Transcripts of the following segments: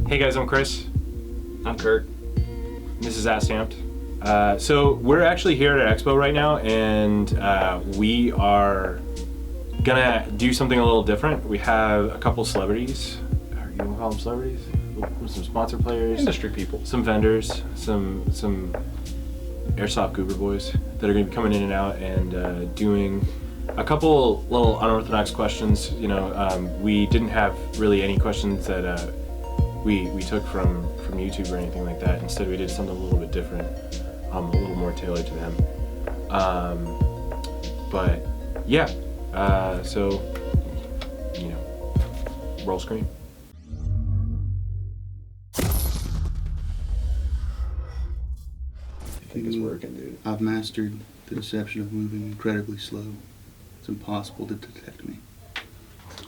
Hey guys, I'm Chris. I'm Kurt. This is Amped. So we're actually here at Expo right now, and we are gonna do something a little different. We have a couple celebrities. You wanna call them celebrities? Some sponsor players, Industry people, some vendors, some Airsoft Goober boys that are gonna be coming in and out and doing a couple little unorthodox questions. You know, we didn't have really any questions that we took from YouTube or anything like that. Instead, we did something a little bit different, a little more tailored to them. But yeah, so you know, roll screen. I think it's working, dude. I've mastered the deception of moving incredibly slow. It's impossible to detect me.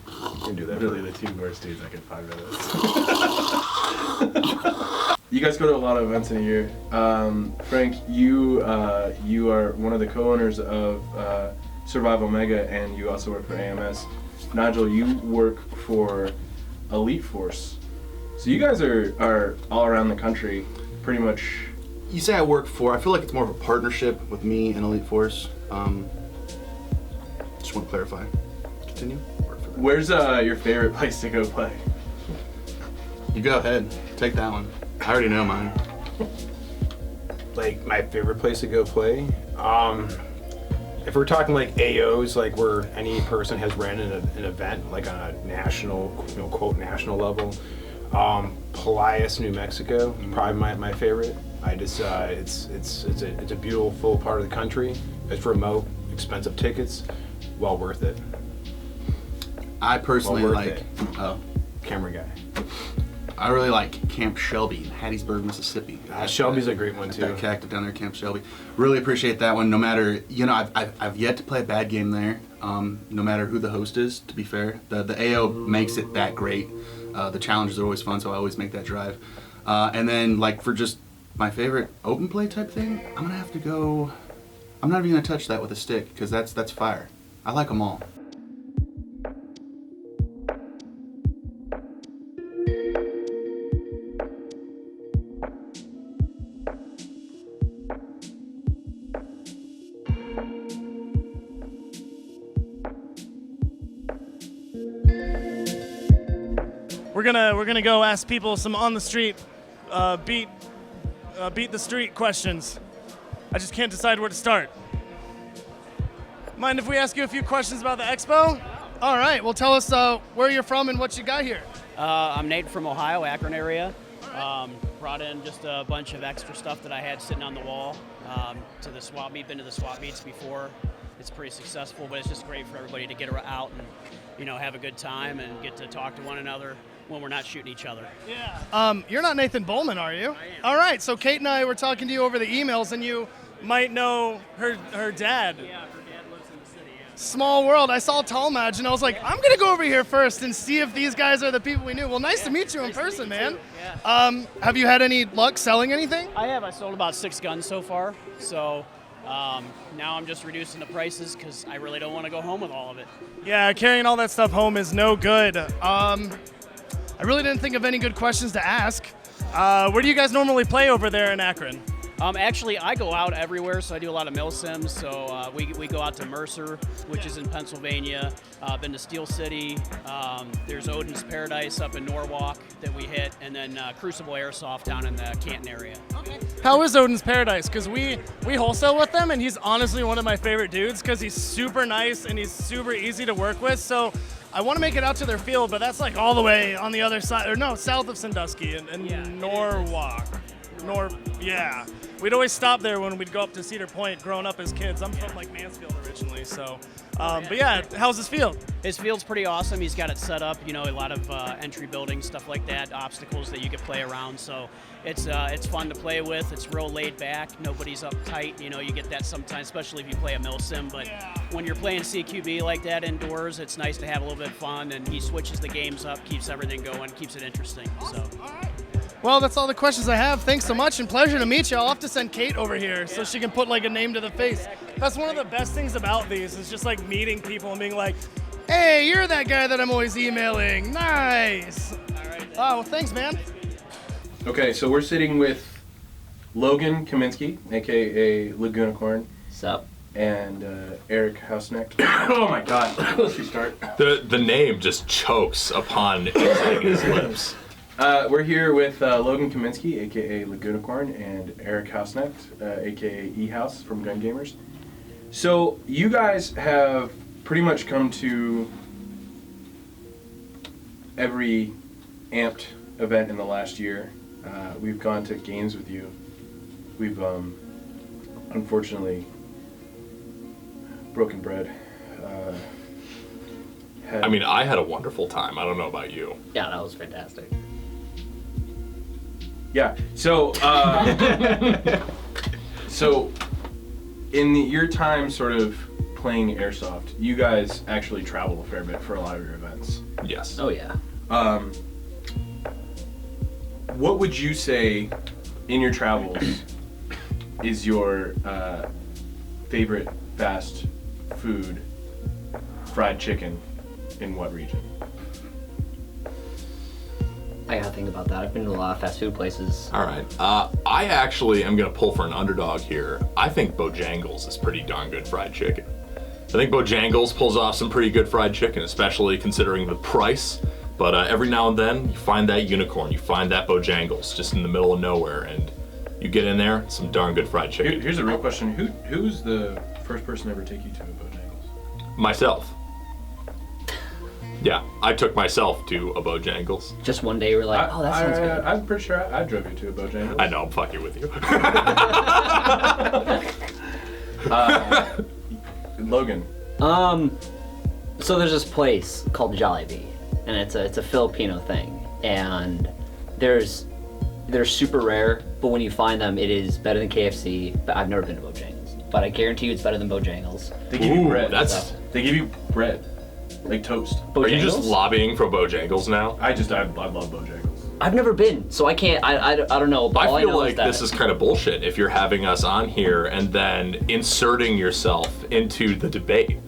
You can do that. Really, the two worst dudes like in 5 minutes. You guys go to a lot of events in a year. Frank, you are one of the co-owners of Survival Mega, and you also work for AMS. Nigel, you work for Elite Force. So you guys are all around the country, pretty much. You say I work for, I feel like it's more of a partnership with me and Elite Force. Just want to clarify. Continue. Work for them. Where's your favorite place to go play? You go ahead. Take that one. I already know mine. Like my favorite place to go play. If we're talking like AOs, like where any person has ran an event, like on a national, quote national level. Pelias, New Mexico, probably my favorite. I just it's a beautiful part of the country. It's remote, expensive tickets, well worth it. I personally Well, like. Camera guy. I really like Camp Shelby in Hattiesburg, Mississippi. Shelby's a great one too. That cactus down there, Camp Shelby. Really appreciate that one. No matter, I've yet to play a bad game there. No matter who the host is. To be fair, the AO makes it that great. The challenges are always fun, so I always make that drive. And then, like, for just my favorite open play type thing, I'm gonna have to go. I'm not even gonna touch that with a stick because that's fire. I like them all. We're gonna go ask people some on the street, beat the street questions. I just can't decide where to start. Mind if we ask you a few questions about the expo? All right. Well, tell us where you're from and what you got here. I'm Nate from Ohio, Akron area. Brought in just a bunch of extra stuff that I had sitting on the wall to the swap meet. Been to the swap meets before. It's pretty successful, but it's just great for everybody to get out and have a good time and get to talk to one another when we're not shooting each other. Yeah. You're not Nathan Bowman, are you? I am. All right. So Kate and I were talking to you over the emails, and you might know her dad. Yeah, her dad lives in the city. Yeah. Small world. I saw Talmadge, and I was like, I'm gonna go over here first and see if these guys are the people we knew. Well, nice to meet you in Nice to person, meet you man. too. Yeah. Have you had any luck selling anything? I have. I sold about 6 guns so far. So now I'm just reducing the prices because I really don't want to go home with all of it. Yeah, carrying all that stuff home is no good. I really didn't think of any good questions to ask. Where do you guys normally play over there in Akron? Actually, I go out everywhere, so I do a lot of mill sims. So we go out to Mercer, which is in Pennsylvania. Been to Steel City. There's Odin's Paradise up in Norwalk that we hit, and then Crucible Airsoft down in the Canton area. How is Odin's Paradise? Because we wholesale with them, and he's honestly one of my favorite dudes because he's super nice and he's super easy to work with. So I want to make it out to their field, but that's like all the way on the other side, or no, south of Sandusky in Yeah, Norwalk. Yeah. We'd always stop there when we'd go up to Cedar Point growing up as kids. I'm from like Mansfield originally, so. But yeah, how's his field? His field's pretty awesome. He's got it set up, a lot of entry buildings, stuff like that, obstacles that you could play around. So it's fun to play with. It's real laid back. Nobody's uptight. You get that sometimes, especially if you play a mill sim. But when you're playing CQB like that indoors, it's nice to have a little bit of fun. And he switches the games up, keeps everything going, keeps it interesting. So. All right. Well, that's all the questions I have. Thanks so much and pleasure to meet you. I'll have to send Kate over here so she can put like a name to the face. That's one of the best things about these is just like meeting people and being like, hey, you're that guy that I'm always emailing. Nice. All right. Oh, well, thanks, man. Okay, so we're sitting with Logan Kaminsky, aka Lagunicorn, Sup? and Eric Hausnecht. Oh my God! Let's restart. The name just chokes upon exiting his lips. We're here with Logan Kaminsky, aka Lagunicorn, and Eric Hausnecht, aka E-House from Gun Gamers. So you guys have pretty much come to every Amped event in the last year. We've gone to games with you. We've unfortunately broken bread. I mean, I had a wonderful time. I don't know about you. Yeah, that was fantastic. Yeah. So so in your time sort of playing Airsoft, you guys actually travel a fair bit for a lot of your events. Yes. Oh yeah. What would you say in your travels is your favorite fast food fried chicken in what region? I gotta think about that. I've been to a lot of fast food places. All right. I actually am going to pull for an underdog here. I think Bojangles is pretty darn good fried chicken. I think Bojangles pulls off some pretty good fried chicken, especially considering the price. But every now and then, you find that unicorn, you find that Bojangles just in the middle of nowhere, and you get in there, some darn good fried chicken. Here's a real question. Who's the first person to ever take you to a Bojangles? Myself. Yeah, I took myself to a Bojangles. Just one day, we're like, oh, that sounds good. I'm pretty sure I drove you to a Bojangles. I know, I'm fucking with you. Logan. So there's this place called Jollibee, and it's a Filipino thing, and they're super rare, but when you find them, it is better than KFC. But I've never been to Bojangles, but I guarantee you it's better than Bojangles. They give you bread. They give you bread, like toast. Are you just Bojangles? lobbying for Bojangles now? I love Bojangles. I've never been, so I can't. I don't know. But all I feel know like is that this is kind of bullshit if you're having us on here and then inserting yourself into the debate.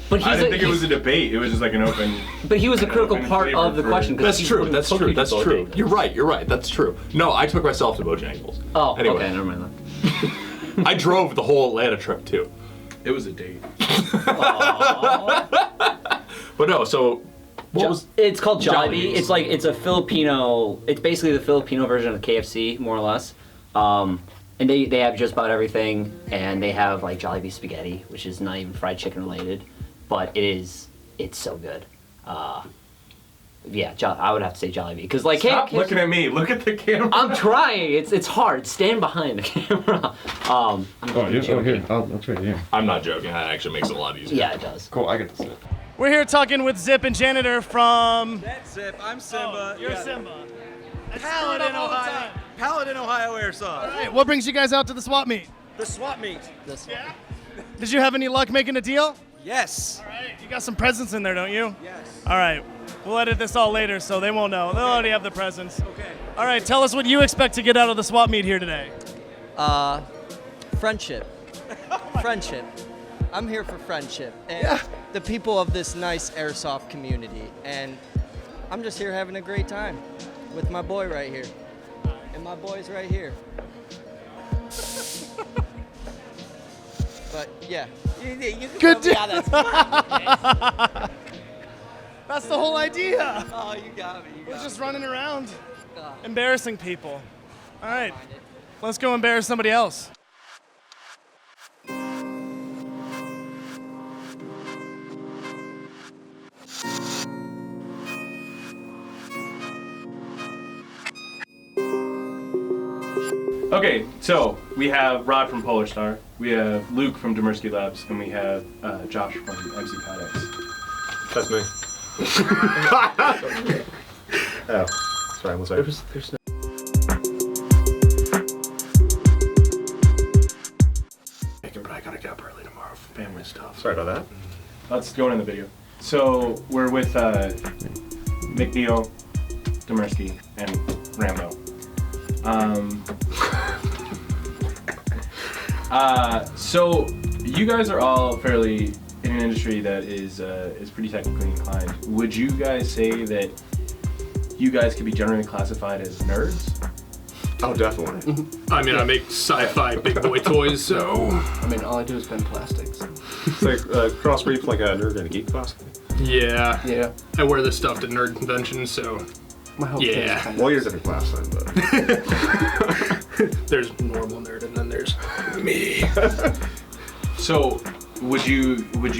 But I didn't think it was a debate. It was just like an open. But he was a an critical open part flavor of the for- question. 'cause That's he's true. putting That's poke true. you That's to true. Bojangles. You're right. That's true. No, I took myself to Bojangles. Oh, Anyway. okay, never mind then. I drove the whole Atlanta trip too. It was a date. But no, so what was? It's called Jollibee. Jollibee. It's a Filipino. It's basically the Filipino version of KFC, more or less. And they have just about everything, and they have like Jollibee spaghetti, which is not even fried chicken related, but it's so good. Yeah, I would have to say Jollibee because like Stop KFC, looking at me. Look at the camera. I'm trying. It's hard. Stand behind the camera. I'm joking. Here, I'll trade you. I'm not joking. That actually makes it a lot easier. Yeah, it does. Cool, I get to sit. We're here talking with Zip and Janitor from. That's Zip. I'm Simba. You're Yeah. Simba. Paladin, Ohio. Paladin, Ohio Airsoft. Hey, what brings you guys out to the swap meet? The swap meet. Yeah. Did you have any luck making a deal? Yes. All right. You got some presents in there, don't you? Yes. All right. We'll edit this all later, so they won't know. They'll already have the presents. Okay. All right. Tell us what you expect to get out of the swap meet here today. Friendship. Friendship. I'm here for friendship and the people of this nice airsoft community. And I'm just here having a great time with my boy right here. And my boy's right here. But yeah. You can Good tell me how that's That's the whole idea. Oh, you got me. We're just running around, Oh. embarrassing people. All right. Let's go embarrass somebody else. Okay, so we have Rod from Polar Star, we have Luke from Demersky Labs, and we have Josh from MC Codex. That's me. Oh, sorry, I'm sorry. There's no. But I gotta get up early tomorrow for family stuff. Sorry about that. Let's go in the video. So we're with McNeil, Demersky, and Rambo. So you guys are all fairly in an industry that is pretty technically inclined. Would you guys say that you guys could be generally classified as nerds? Oh, definitely. I mean, I make sci-fi big boy toys, so I mean, all I do is bend plastics. It's like crossbreed like a nerd and a geek, possibly. yeah. Yeah. I wear this stuff to nerd conventions, so My whole Yeah. thing is kind Well, you're a different class then, but. there's normal nerd and then there's me. So, would you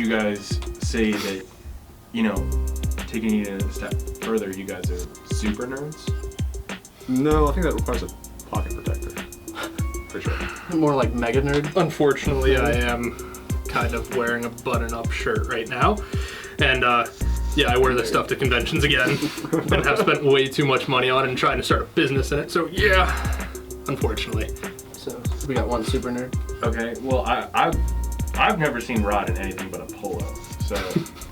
guys say that, you know, taking it a step further, you guys are super nerds? No, I think that requires a pocket protector. For sure. more like mega nerd. Unfortunately, I am kind of wearing a button-up shirt right now, and yeah, I wear this stuff to conventions again, and have spent way too much money on it and trying to start a business in it. So yeah, unfortunately. So we got one super nerd. Okay, well, I've never seen Rod in anything but a polo, so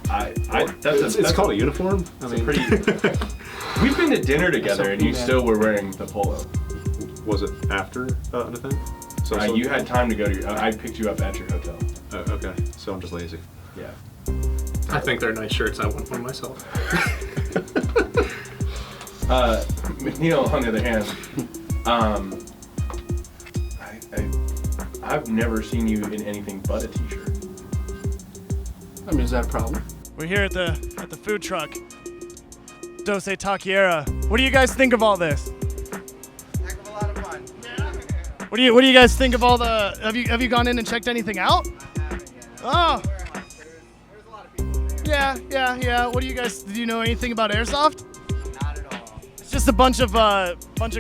It's called a uniform. I mean, pretty. We've been to dinner together, and you still were wearing the polo. was it after an event? So You had time to go to your. I picked you up at your hotel. Okay, so I'm just lazy. Yeah. I think they're nice shirts. I want one myself. McNeil, on the other hand, I've never seen you in anything but a t-shirt. I mean, is that a problem? We're here at the food truck. Dose Takiera. What do you guys think of all this? Heck of a lot of fun. What do you guys think of all the? Have you gone in and checked anything out? Oh. There's a lot of people in there. Yeah. What do you guys? Do you know anything about Airsoft? Not at all. It's just a bunch of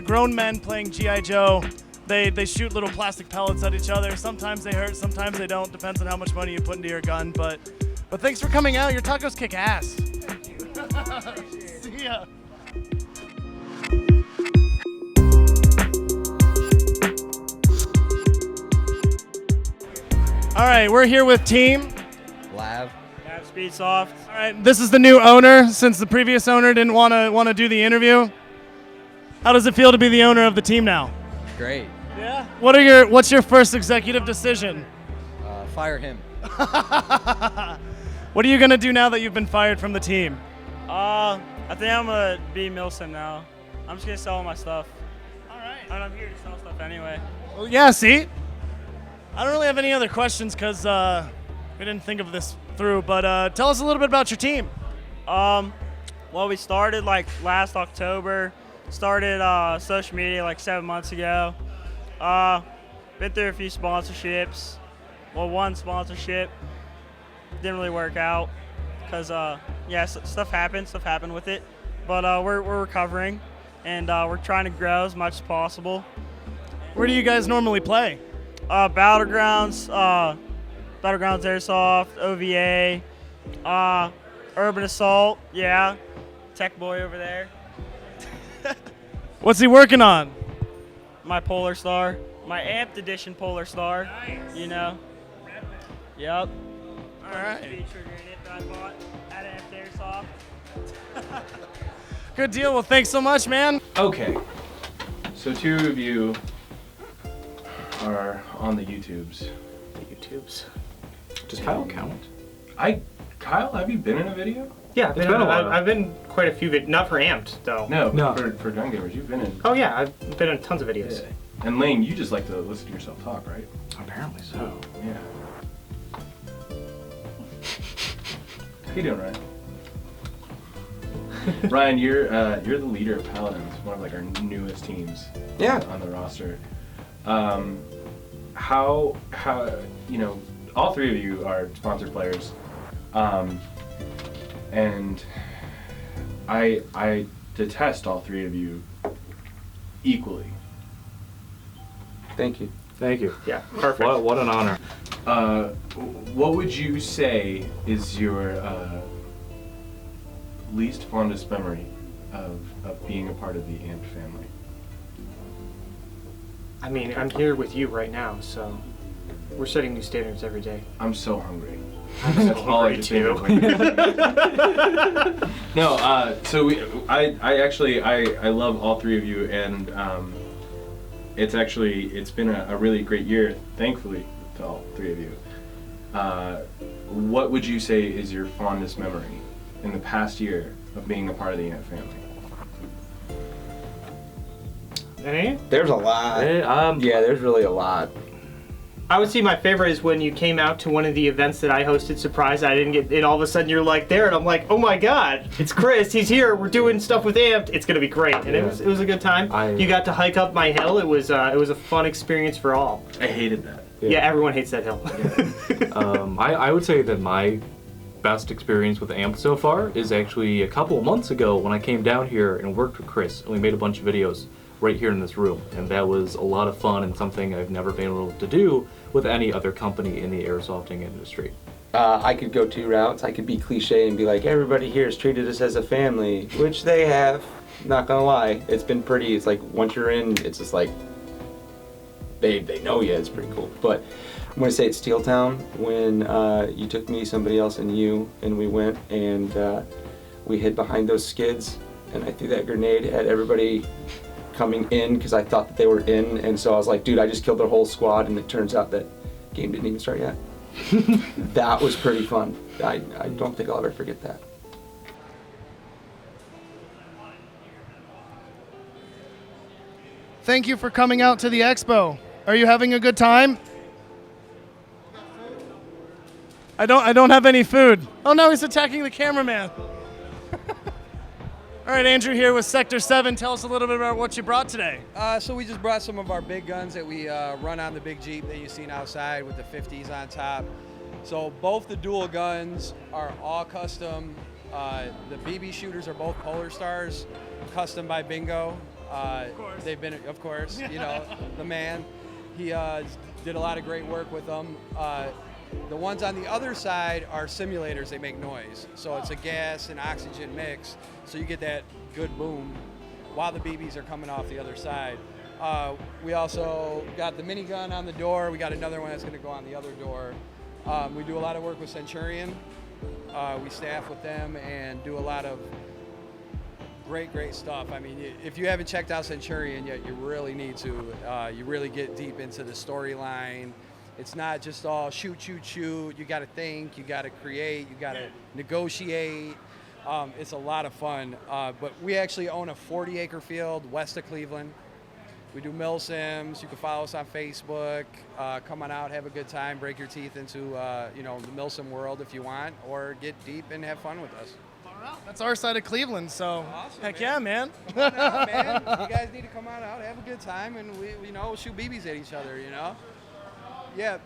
grown men playing G.I. Joe. They shoot little plastic pellets at each other. Sometimes they hurt, sometimes they don't. Depends on how much money you put into your gun. But thanks for coming out. Your tacos kick ass. See ya. All right, we're here with Team. Lav. Speedsoft. All right, this is the new owner since the previous owner didn't want to do the interview. How does it feel to be the owner of the team now? Great. Yeah. What's your first executive decision? Fire him. What are you gonna do now that you've been fired from the team? I think I'm gonna be Milsim now. I'm just gonna sell all my stuff. All right. And I'm here to sell stuff anyway. Well, yeah. See, I don't really have any other questions because we didn't think of this through. But tell us a little bit about your team. Well, we started like last October. Started social media like 7 months ago. Been through a few sponsorships. Well, one sponsorship didn't really work out because stuff happened with it. But we're recovering and we're trying to grow as much as possible. Where do you guys normally play? Battlegrounds Airsoft, OVA, Urban Assault, yeah. Tech Boy over there. What's he working on? My Polar Star, my Amped Edition Polar Star. Nice. You know. Yep. All right. Featured in it that I bought at Amped Airsoft. Good deal. Well, thanks so much, man. Okay. So two of you are on the YouTubes. Does Kyle count? Kyle, have you been in a video? Yeah, It's been a while. I've been quite a few not for Amped though. No. No. For gun gamers, you've been in. Oh yeah, I've been in tons of videos. Yeah. And Lane, you just like to listen to yourself talk, right? Apparently so. Yeah. How you doing, Ryan? Ryan, you're the leader of Paladins, one of like our newest teams. Yeah. On the roster. How you know, all three of you are sponsored players, and I detest all three of you equally. Thank you. Yeah, perfect. What an honor. What would you say is your least fondest memory of being a part of the Amped family? I mean, I'm here with you right now, so we're setting new standards every day. I'm so hungry. I'm hungry too. No, so I love all three of you, and it's been a really great year, thankfully, to all three of you. What would you say is your fondest memory in the past year of being a part of the Amped family? Any? There's a lot. Yeah, there's really a lot. I would say my favorite is when you came out to one of the events that I hosted, surprise, I didn't get, and all of a sudden you're like there, and I'm like, oh my god, it's Chris, he's here, we're doing stuff with Amped, it's gonna be great, and it was a good time. You got to hike up my hill, it was a fun experience for all. I hated that. Yeah, everyone hates that hill. I would say that my best experience with Amped so far is actually a couple of months ago when I came down here and worked with Chris, and we made a bunch of videos right here in this room, and that was a lot of fun and something I've never been able to do with any other company in the airsofting industry. I could go two routes. I could be cliche and be like, everybody here has treated us as a family, which they have. Not gonna lie, it's been pretty. It's like once you're in, it's just like they know you. It's pretty cool. But I'm gonna say it's Steel Town when you took me, somebody else, and you, and we went and we hid behind those skids, and I threw that grenade at everybody coming in because I thought that they were in, and so I was like, dude, I just killed their whole squad, and it turns out that game didn't even start yet. That was pretty fun. I don't think I'll ever forget that. Thank you for coming out to the expo. Are you having a good time? I don't have any food. Oh no, he's attacking the cameraman. All right, Andrew here with Sector 7. Tell us a little bit about what you brought today. So we just brought some of our big guns that we run on the big Jeep that you've seen outside with the 50s on top. So both the dual guns are all custom. The BB shooters are both Polar Stars, custom by Bingo. Of course. They've been, of course, you know, the man. He did a lot of great work with them. The ones on the other side are simulators. They make noise. So it's a gas and oxygen mix. So you get that good boom while the BBs are coming off the other side. We also got the minigun on the door. We got another one that's going to go on the other door. We do a lot of work with Centurion. We staff with them and do a lot of great stuff. I mean, if you haven't checked out Centurion yet, you really need to. You really get deep into the storyline. It's not just all shoot. You got to think, you got to create, you got to negotiate. It's a lot of fun. But we actually own a 40-acre field west of Cleveland. We do mill sims. You can follow us on Facebook. Come on out, have a good time, break your teeth into the mill sim world if you want, or get deep and have fun with us. That's our side of Cleveland, so awesome, heck man. yeah, man. Come on out, man. You guys need to come on out, have a good time, and we shoot BBs at each other, you know? Yeah,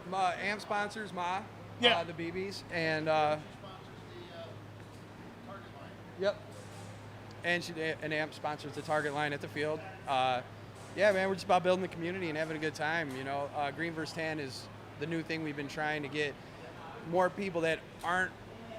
Amp sponsors the BBs, and yep. And Amp sponsors the target line at the field. Yeah, man, we're just about building the community and having a good time, you know? Green vs. Tan is the new thing we've been trying to get more people that aren't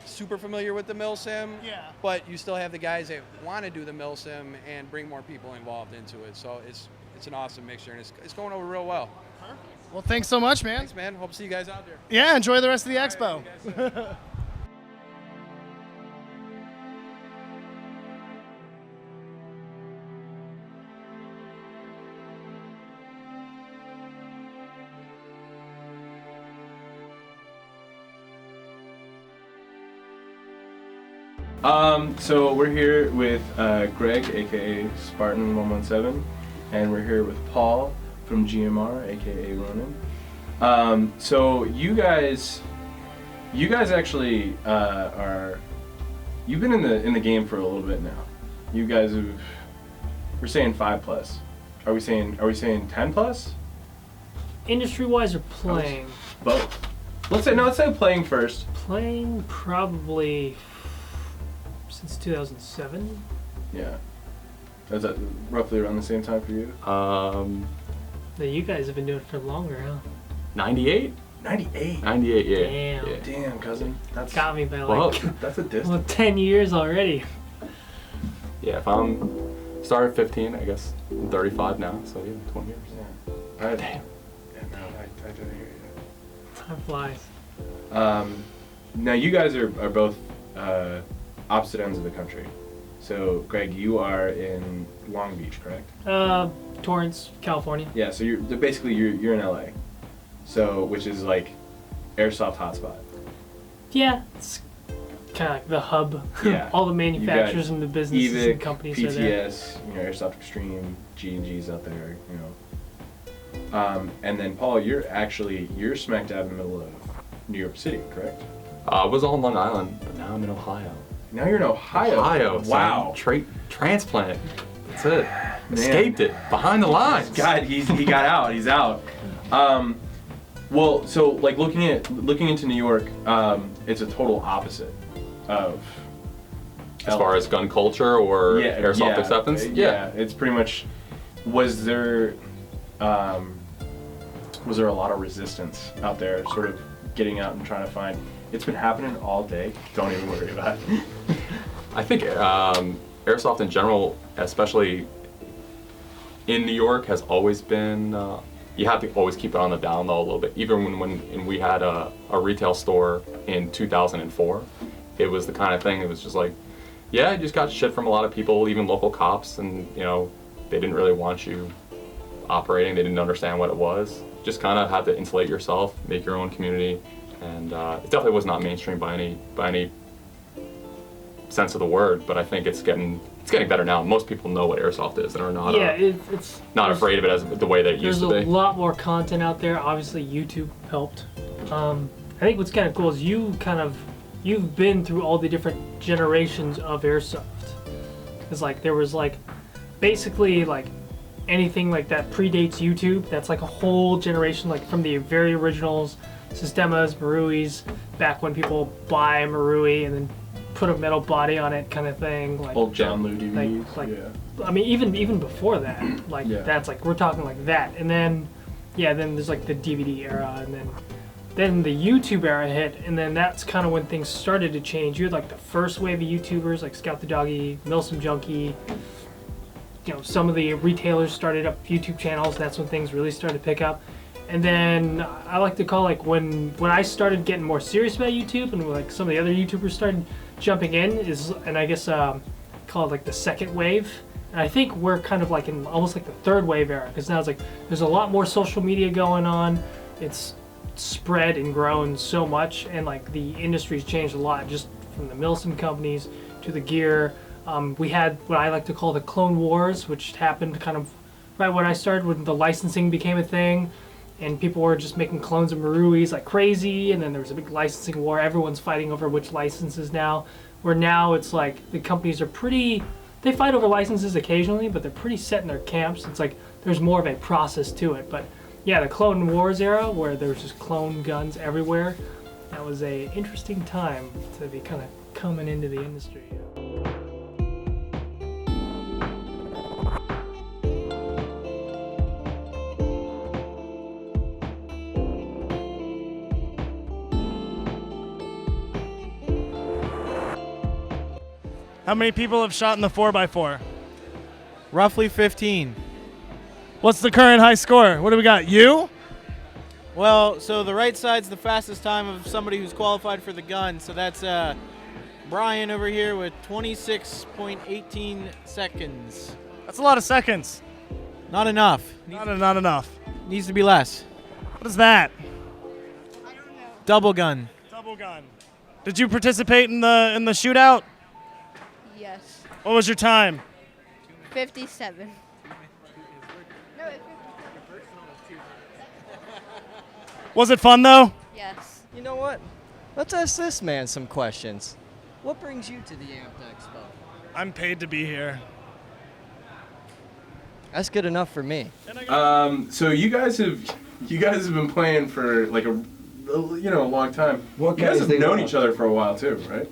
super familiar with the mill sim, but you still have the guys that want to do the mill sim and bring more people involved into it. So it's an awesome mixture, and it's going over real well. Perfect. Well, thanks so much, man. Thanks, man. Hope to see you guys out there. Yeah, enjoy the rest of the expo. So we're here with Greg, aka Spartan 117, and we're here with Paul from GMR, aka Ronan. So you guys actually you've been in the game for a little bit now. You guys we're saying 5+. Are we saying 10+? Industry-wise or playing? Both. Let's say playing first. Playing probably since 2007. Yeah. Is that roughly around the same time for you? No, you guys have been doing it for longer, huh? 98? 98? 98, yeah. Damn. Yeah. Damn, cousin. That's got me by well, that's a distance. 10 years already. Yeah, if I'm started 15, I guess I'm 35 now, so yeah, 20 years. Yeah. Damn. Yeah, no, I didn't hear you. Time flies. Now you guys are both opposite ends of the country. So Greg, you are in Long Beach, correct? Torrance, California. Yeah, so you're in LA. So which is like airsoft hotspot. Yeah, it's kind of like the hub. Yeah. All the manufacturers and the businesses EVIC, and companies are there. PTS, Airsoft Extreme, G&G's out there, and then Paul, you're smack dab in the middle of New York City, correct? I was on Long Island, but now I'm in Ohio. Now you're in Ohio. Wow. Transplant. That's it. Man. Escaped it. Behind the lines. God, he got out. He's out. Well, so like looking into New York, it's a total opposite of. As far as gun culture or airsoft acceptance? Yeah, it's pretty much. Was there a lot of resistance out there, sort of getting out and trying to find? It's been happening all day. Don't even worry about it. I think airsoft in general, especially in New York, has always been. You have to always keep it on the down low a little bit. Even when we had a retail store in 2004, it was the kind of thing. It was just like, yeah, you just got shit from a lot of people, even local cops, and they didn't really want you operating. They didn't understand what it was. Just kind of had to insulate yourself, make your own community, and it definitely was not mainstream by any sense of the word. But I think it's getting better now. Most people know what airsoft is and are not it's not afraid of it as the way that it used to be. There's a lot more content out there. Obviously, YouTube helped. I think what's kind of cool is you've been through all the different generations of airsoft. Because there was basically anything that predates YouTube. That's a whole generation, from the very originals, Sistemas, Maruis, back when people buy Marui and then put a metal body on it, kind of thing. Old John Lou DVDs. Yeah. I mean, even before that, that's we're talking that, and then then there's the DVD era, and then the YouTube era hit, and then that's kind of when things started to change. You had the first wave of YouTubers like Scout the Doggy, Milsim Junkie. Some of the retailers started up YouTube channels. That's when things really started to pick up. And then I like to call when I started getting more serious about YouTube, and some of the other YouTubers started jumping in, and I guess call it the second wave. And I think we're kind of in almost the third wave era, because now it's there's a lot more social media going on. It's spread and grown so much, and the industry's changed a lot, just from the Milsim companies to the gear. We had what I like to call the Clone Wars, which happened kind of right when I started, when the licensing became a thing, and people were just making clones of Maruis like crazy, and then there was a big licensing war. Everyone's fighting over which licenses now, where now it's the companies are they fight over licenses occasionally, but they're pretty set in their camps. It's there's more of a process to it. But yeah, the Clone Wars era, where there was just clone guns everywhere, that was a interesting time to be kind of coming into the industry. How many people have shot in the 4x4? Roughly 15. What's the current high score? What do we got? You? Well, so the right side's the fastest time of somebody who's qualified for the gun. So that's Brian over here with 26.18 seconds. That's a lot of seconds. Not enough. Not enough. Needs to be less. What is that? I don't know. Double gun. Double gun. Did you participate in the shootout? Yes. What was your time? 57. Was it fun though? Yes. You know what? Let's ask this man some questions. What brings you to the Amped Expo? I'm paid to be here. That's good enough for me. So you guys have been playing for a long time. Well, you guys have known each other for a while too, right?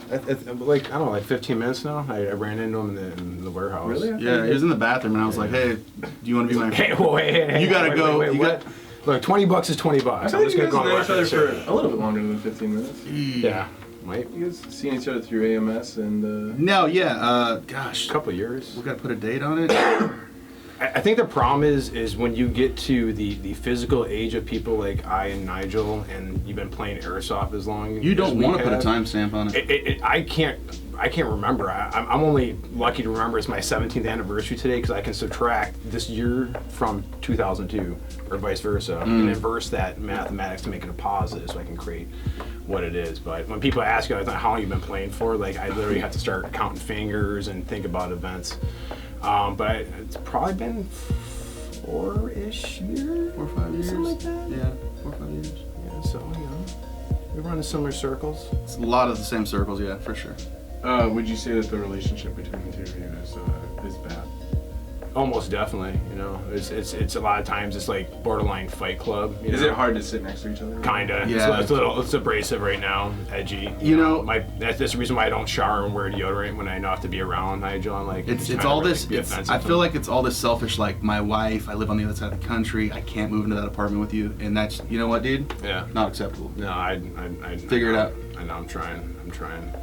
I don't know, 15 minutes now. I ran into him in the warehouse. Really? Yeah, he was in the bathroom, and I was like, "Hey, do you want to be my friend?" Hey, you gotta go. Wait, what? Look, $20 is $20. I thought you guys know each other for a little bit longer than 15 minutes. Yeah. Might. You guys seen each other through AMS and. No, yeah. Gosh, a couple of years. We gotta put a date on it. I think the problem is when you get to the physical age of people like I and Nigel, and you've been playing Airsoft as long. You don't want to put a timestamp on it. I can't. I can't remember. I'm only lucky to remember it's my 17th anniversary today because I can subtract this year from 2002 or vice versa and inverse that mathematics to make it a positive so I can create what it is. But when people ask you how long you've been playing for, like I literally have to start counting fingers and think about events. But it's probably been 4-ish years? 4 or 5 years. Something like that? Yeah, 4 or 5 years. Yeah, so, we run in similar circles. It's a lot of the same circles, yeah, for sure. Would you say that the relationship between the two of you is bad? Almost definitely, it's a lot of times it's like borderline Fight Club. Is it hard to sit next to each other? Kinda. Yeah. It's abrasive right now, edgy. That's the reason why I don't shower and wear deodorant when I know I have to be around Nigel. I'm like, it's all this. I feel like it's all this selfish. Like my wife, I live on the other side of the country. I can't move into that apartment with you, and that's what, dude. Yeah. Not acceptable. No, I figure it out. I know. I'm trying.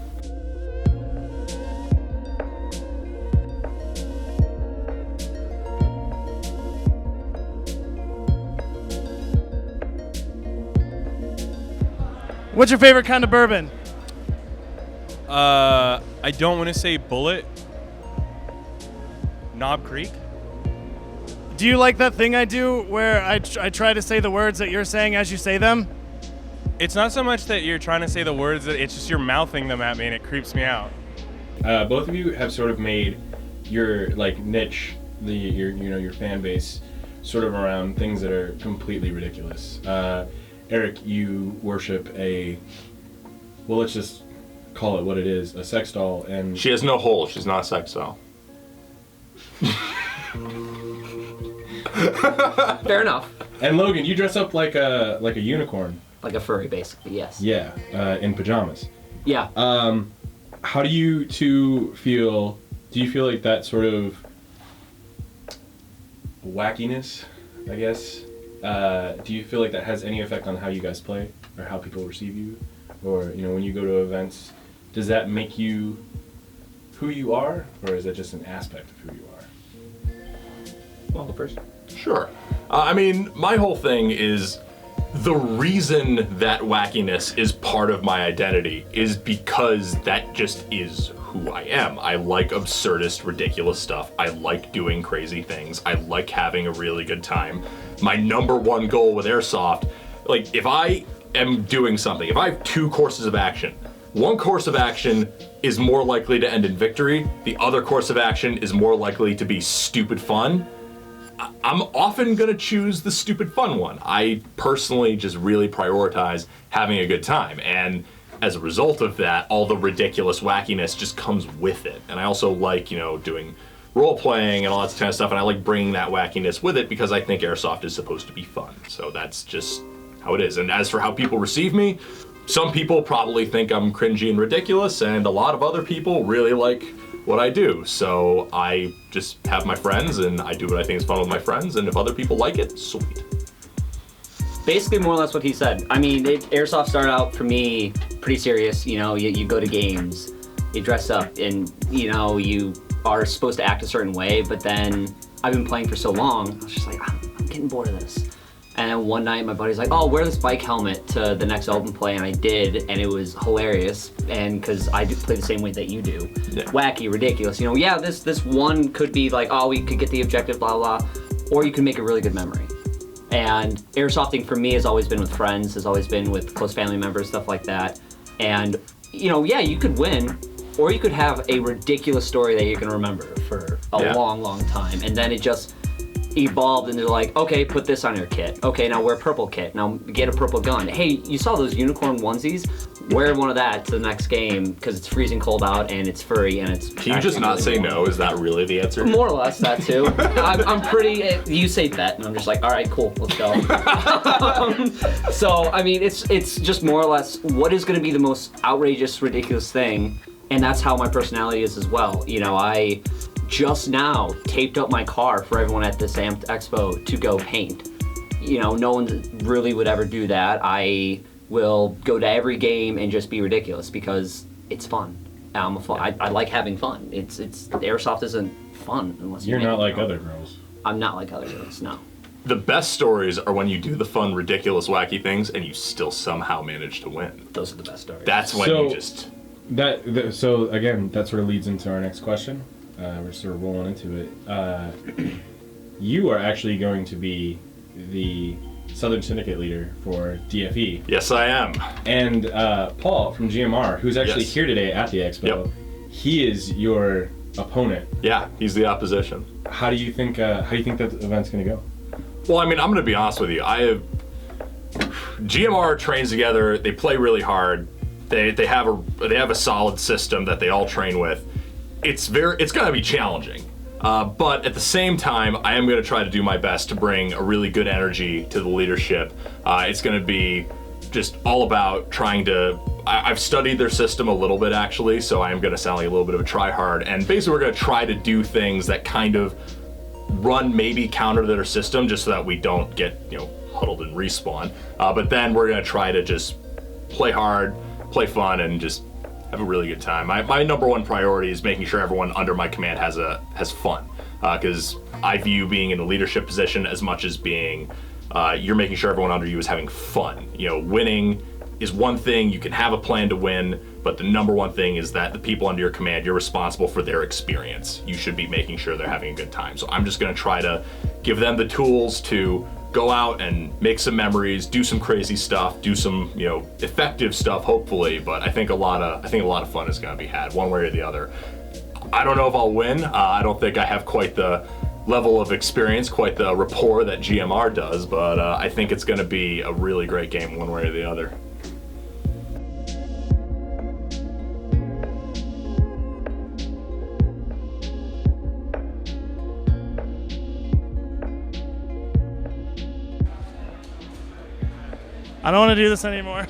What's your favorite kind of bourbon? I don't want to say Bullet. Knob Creek. Do you like that thing I do where I try to say the words that you're saying as you say them? It's not so much that you're trying to say the words, it's just you're mouthing them at me and it creeps me out. Both of you have sort of made your niche, your fan base, sort of around things that are completely ridiculous. Eric, you worship let's just call it what it is, a sex doll, and she has no hole. She's not a sex doll. Fair enough. And Logan, you dress up like a unicorn. Like a furry, basically, yes. Yeah, in pajamas. Yeah. How do you two feel? Do you feel like that sort of wackiness, I guess? Do you feel like that has any effect on how you guys play or how people receive you? Or, when you go to events, does that make you who you are, or is it just an aspect of who you are? Well, first. Sure. My whole thing is the reason that wackiness is part of my identity is because that just is who I am. I like absurdist, ridiculous stuff. I like doing crazy things. I like having a really good time. My number one goal with Airsoft, if I am doing something, if I have 2 courses of action, one course of action is more likely to end in victory, the other course of action is more likely to be stupid fun, I'm often gonna choose the stupid fun one. I personally just really prioritize having a good time, and as a result of that, all the ridiculous wackiness just comes with it. And I also like, doing role-playing and all that kind of stuff, and I like bringing that wackiness with it because I think Airsoft is supposed to be fun. So that's just how it is. And as for how people receive me, some people probably think I'm cringy and ridiculous, and a lot of other people really like what I do. So I just have my friends, and I do what I think is fun with my friends, and if other people like it, sweet. Basically, more or less what he said. Airsoft started out for me pretty serious. You go to games, you dress up, and you are supposed to act a certain way. But then I've been playing for so long, I was just like, I'm getting bored of this. And then one night, my buddy's like, "Oh, wear this bike helmet to the next open play," and I did, and it was hilarious. And because I do play the same way that you do, wacky, ridiculous. This one could be like, "Oh, we could get the objective, blah blah," or you can make a really good memory. And airsofting for me has always been with friends, has always been with close family members, stuff like that. And you could win, or you could have a ridiculous story that you can remember for a long, long time. And then it just evolved, and they're like, okay, put this on your kit. Okay, now wear purple kit. Now get a purple gun. Hey, you saw those unicorn onesies? Wear one of that to the next game because it's freezing cold out and it's furry and it's. Can you just not say no? Is that really the answer? More or less that too. I'm pretty. You say bet, and I'm just like, all right, cool, let's go. It's just more or less what is going to be the most outrageous, ridiculous thing, and that's how my personality is as well. I just now taped up my car for everyone at this Amped Expo to go paint. No one really would ever do that. I will go to every game and just be ridiculous because it's fun. I like having fun. Airsoft isn't fun unless you're not like other girls. I'm not like other girls, no. The best stories are when you do the fun, ridiculous, wacky things and you still somehow manage to win. Those are the best stories. That's when you just So again, that sort of leads into our next question. We're sort of rolling into it. You are actually going to be the Southern Syndicate leader for DFE. Yes, I am. And Paul from GMR, who's actually Yes. here today at the expo, Yep. he is your opponent. Yeah, he's the opposition. How do you think that event's going to go? Well, I mean, I'm going to be honest with you. GMR trains together. They play really hard. They have a solid system that they all train with. It's going to be challenging. But at the same time, I am going to try to do my best to bring a really good energy to the leadership. It's going to be just all about trying to. I've studied their system a little bit actually, so I am going to sound like a little bit of a tryhard. And basically, we're going to try to do things that kind of run maybe counter to their system, just so that we don't get huddled and respawn. But then we're going to try to just play hard, play fun, and just have a really good time. My number one priority is making sure everyone under my command has fun, because I view being in a leadership position as much as being you're making sure everyone under you is having fun. Winning is one thing. You can have a plan to win, but the number one thing is that the people under your command, you're responsible for their experience. You should be making sure they're having a good time. So I'm just going to try to give them the tools to go out and make some memories, do some crazy stuff, do some effective stuff, hopefully. But I think a lot of fun is going to be had, one way or the other. I don't know if I'll win. I don't think I have quite the level of experience, quite the rapport that GMR does. But I think it's going to be a really great game, one way or the other. I don't want to do this anymore.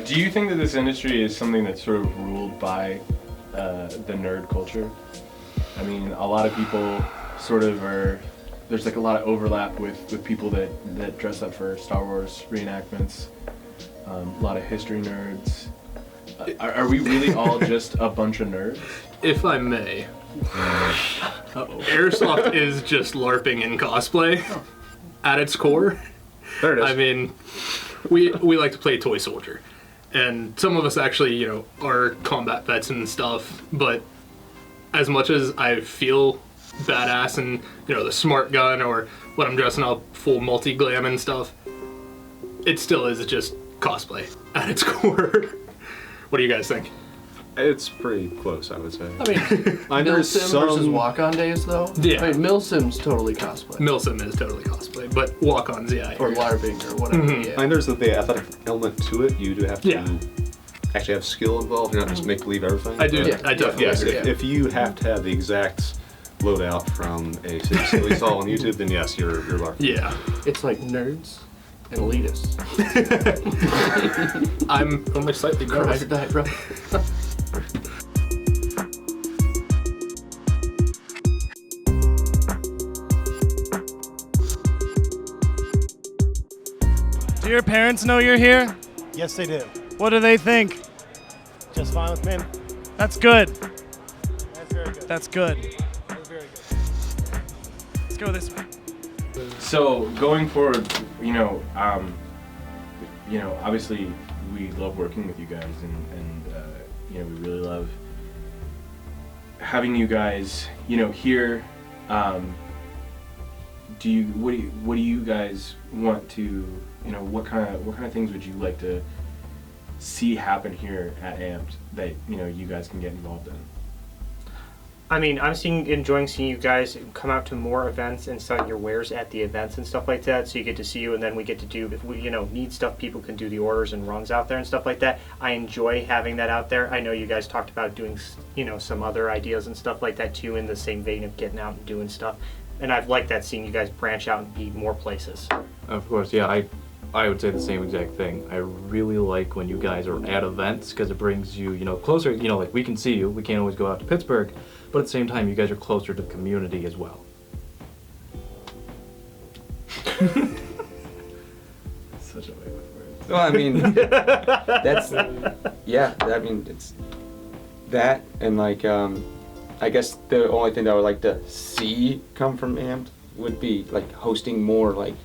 Do you think that this industry is something that's sort of ruled by the nerd culture? I mean, a lot of people sort of there's like a lot of overlap with people that dress up for Star Wars reenactments, a lot of history nerds. Are we really all just a bunch of nerds? If I may, Airsoft is just LARPing in cosplay at its core. There it is. I mean, we like to play toy soldier, and some of us actually, are combat vets and stuff. But as much as I feel badass and the smart gun or when I'm dressing up full multi-glam and stuff, it still is just cosplay at its core. What do you guys think? It's pretty close, I would say. I mean, Milsim versus walk-on days, though? Yeah. I mean, Milsim's totally cosplay. Milsim is totally cosplay, but walk-ons, yeah. Or LARPing or whatever, yeah. I mean, there's the athletic element to it. You do have to actually have skill involved. You're not just make-believe everything. I do. But I definitely yes, agree. if you have to have the exact loadout from a skill you saw on YouTube, then yes, you're LARPing. Yeah. It's like nerds and elitists. I'm only slightly Ride or die, bro. Do your parents know you're here? Yes, they do. What do they think? Just fine with me. That's good. That's very good. That's good. That's very good. Let's go this way. So going forward, obviously we love working with you guys, and we really love having you guys, here. What do you guys want to, what kind of things would you like to see happen here at Amped that you guys can get involved in? I mean, enjoying seeing you guys come out to more events and sell your wares at the events and stuff like that. So you get to see you, and then we get to do, if we need stuff, people can do the orders and runs out there and stuff like that. I enjoy having that out there. I know you guys talked about doing some other ideas and stuff like that too, in the same vein of getting out and doing stuff. And I've liked that, seeing you guys branch out and be more places. Of course, yeah. I would say the same exact thing. I really like when you guys are at events because it brings you, closer. Like we can see you. We can't always go out to Pittsburgh, but at the same time, you guys are closer to the community as well. Such a way with words. Well, I mean, that's yeah. I mean, it's that, and like, I guess the only thing that I would like to see come from Amped would be like hosting more like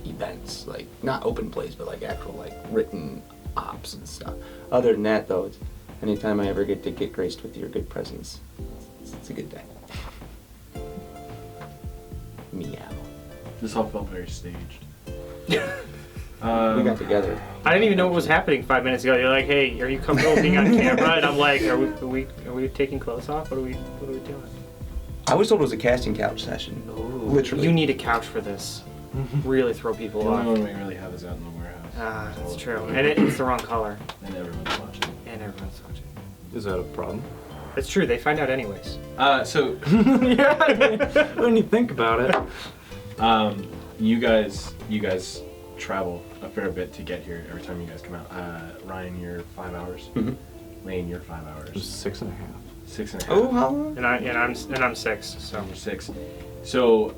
events, like not open plays, but like actual like written ops and stuff. Other than that, though, anytime I ever get to get graced with your good presence, it's a good day. Meow. This all felt very staged. We got together. I didn't even know what was happening 5 minutes ago. You're like, "Hey, are you comfortable being on camera?" And I'm like, "Are we taking clothes off? What are we doing?" I was told it was a casting couch session. Literally. You need a couch for this. Really throw people The off. only one we really have is out in the warehouse. Ah, that's true. And it's the wrong color. And everyone's watching. Is that a problem? It's true. They find out anyways. So yeah, when you think about it, you guys travel a fair bit to get here every time you guys come out. Ryan, you're 5 hours. Mm-hmm. Lane, you're 5 hours. 6.5. 6.5. Oh, how long? And I'm 6. So you're 6. So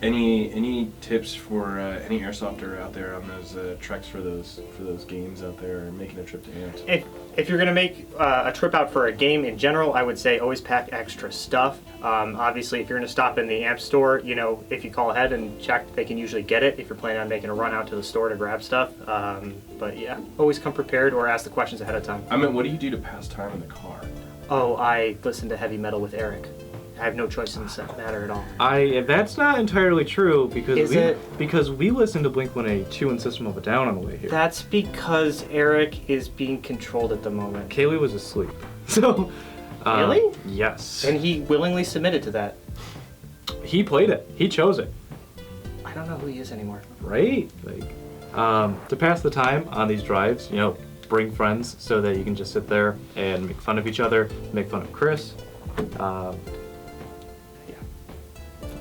any tips for any airsofter out there on those treks for those games out there, or making a trip to Amped? If you're gonna make a trip out for a game in general, I would say always pack extra stuff. Obviously, if you're gonna stop in the Amped store, if you call ahead and check, they can usually get it if you're planning on making a run out to the store to grab stuff. But yeah, always come prepared or ask the questions ahead of time. I mean, what do you do to pass time in the car? Oh, I listen to heavy metal with Eric. I have no choice in this matter at all. That's not entirely true because Is because we listened to Blink-182 and System of a Down on the way here. That's because Eric is being controlled at the moment. Kaylee was asleep. So Really? Yes. And he willingly submitted to that. He played it. He chose it. I don't know who he is anymore. Right? To pass the time on these drives, bring friends so that you can just sit there and make fun of each other, make fun of Chris.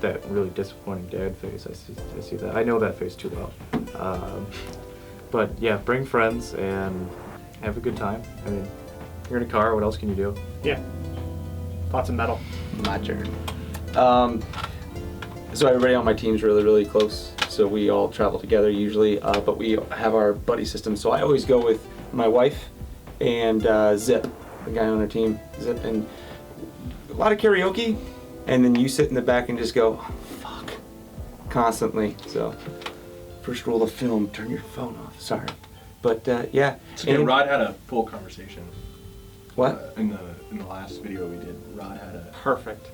That really disappointing dad face. I see that. I know that face too well. But yeah, bring friends and have a good time. I mean, you're in a car. What else can you do? Yeah. Lots of metal. My turn. So everybody on my team's really, really close. So we all travel together usually, but we have our buddy system. So I always go with my wife and Zip, the guy on our team, Zip, and a lot of karaoke. And then you sit in the back and just go, oh, fuck, constantly. So, first rule of film, turn your phone off. Sorry, but yeah. So Rod had a full conversation. What? In the last video we did, Rod had a perfect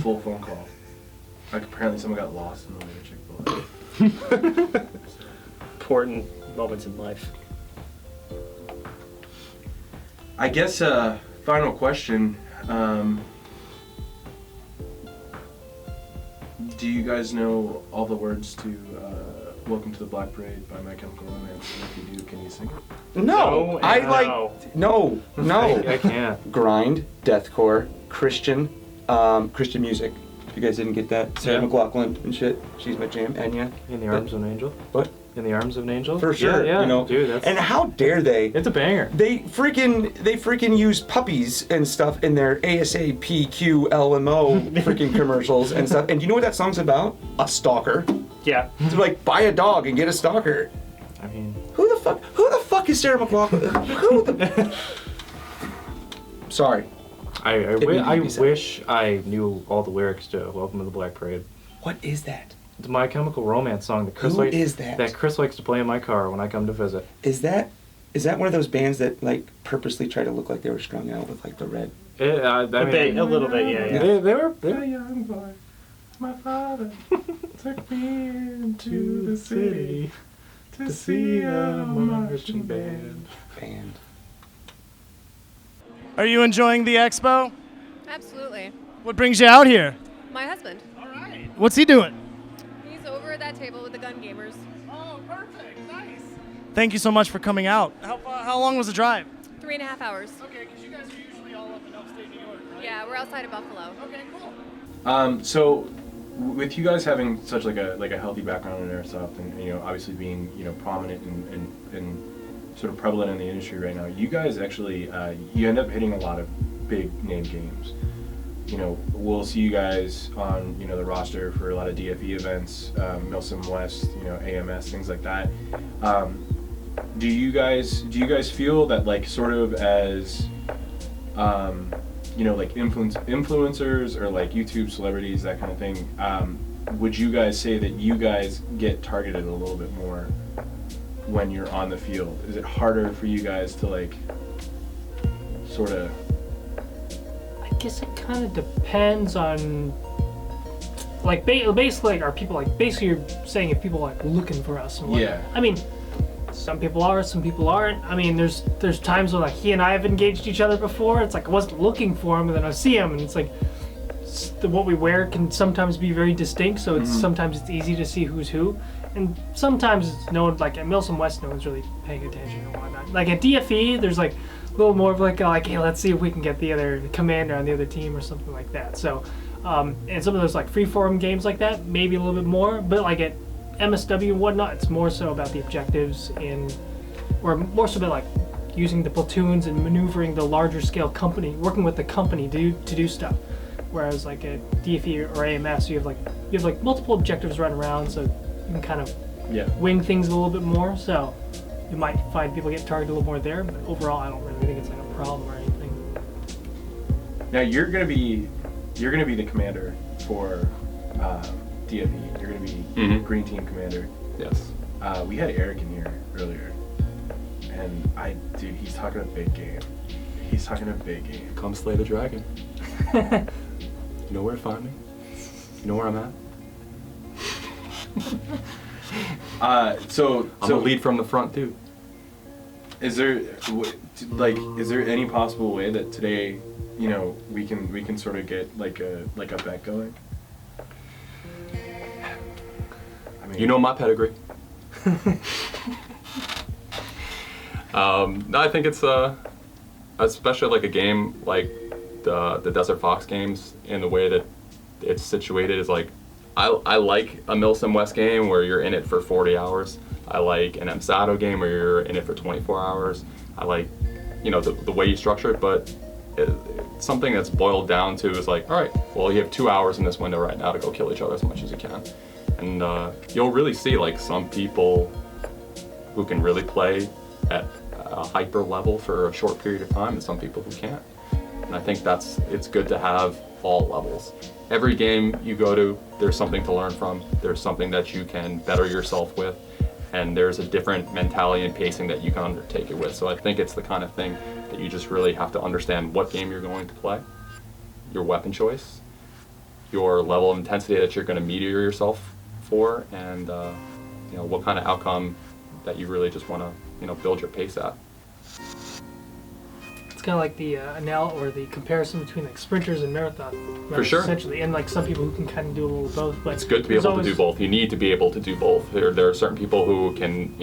full phone call. Like apparently someone got lost in the way to Chick-fil-A. Important moments in life. I guess final question. Do you guys know all the words to Welcome to the Black Parade by My Chemical Romance? And if you do, can you sing it? No, no. I can't. Grind, deathcore, Christian music. If you guys didn't get that, Sarah McLachlan and shit. She's my jam. Enya. In the Arms of an Angel. What? In the Arms of an Angel. For sure. Yeah, dude. That's... And how dare they? It's a banger. They freaking use puppies and stuff in their ASAPQLMO freaking commercials and stuff. And do you know what that song's about? A stalker. Yeah. To like buy a dog and get a stalker. I mean, who the fuck is Sarah McLachlan? Sorry. I wish I knew all the lyrics to Welcome to the Black Parade. What is that? It's My Chemical Romance song that Chris that Chris likes to play in my car when I come to visit. Is that one of those bands that like purposely try to look like they were strung out with like the red? A little bit, yeah. They were a young boy. My father took me into the city to see a marching band. Are you enjoying the expo? Absolutely. What brings you out here? My husband. What's he doing? He's over at that table with the gun gamers. Oh, perfect. Nice. Thank you so much for coming out. How long was the drive? 3.5 hours. Okay, because you guys are usually all up in upstate New York, right? Yeah, we're outside of Buffalo. Okay, cool. So, with you guys having such like a healthy background in airsoft, and obviously being prominent and sort of prevalent in the industry right now, you guys actually you end up hitting a lot of big name games. We'll see you guys on the roster for a lot of DFE events, Milsim West, AMS, things like that. Do you guys feel that like sort of as like influencers or like YouTube celebrities, that kind of thing, would you guys say that you guys get targeted a little bit more when you're on the field? Is it harder for you guys to like sort of? I guess it kind of depends on, like, basically, like, are people like, basically you're saying if people are like looking for us and whatnot. Yeah. I mean, some people are, some people aren't. I mean, there's times when like he and I have engaged each other before. It's like I wasn't looking for him, and then I see him, and it's like what we wear can sometimes be very distinct. So it's sometimes it's easy to see who's who, and sometimes it's no one, like at Milsom West, no one's really paying attention and whatnot. Like at DFE, there's like a little more of like hey, let's see if we can get the other commander on the other team or something like that. So and some of those like free-form games like that, maybe a little bit more, but like at MSW and whatnot, it's more so about the objectives or more so about like using the platoons and maneuvering the larger scale company, working with the company to do stuff. Whereas like at DFE or AMS, you have like multiple objectives running around, so you can kind of wing things a little bit more. So you might find people get targeted a little more there, but overall, I don't really think it's like a problem or anything. Now you're gonna be the commander for DFE. You're gonna be Green Team commander. Yes. We had Eric in here earlier, and dude, he's talking a big game. He's talking a big game. Come slay the dragon. You know where to find me. You know where I'm at. So I'm a lead from the front too. Is there any possible way that today, we can sort of get like a bet going? I mean, You know my pedigree. No, I think it's especially like a game like the Desert Fox games, in the way that it's situated is like I like a Milsim West game where you're in it for 40 hours. I like an Emsado game where you're in it for 24 hours. I like the way you structure it, but something that's boiled down to is like, all right, well, you have 2 hours in this window right now to go kill each other as much as you can. And you'll really see like some people who can really play at a hyper level for a short period of time, and some people who can't. And I think it's good to have all levels. Every game you go to, there's something to learn from. There's something that you can better yourself with, and there's a different mentality and pacing that you can undertake it with. So I think it's the kind of thing that you just really have to understand what game you're going to play, your weapon choice, your level of intensity that you're going to meter yourself for, and what kind of outcome that you really just want to build your pace at. It's kind of like the the comparison between like sprinters and marathon runners, For sure. essentially, and like some people who can kind of do a little of both. But It's good to be able to do both. You need to be able to do both. There are certain people who can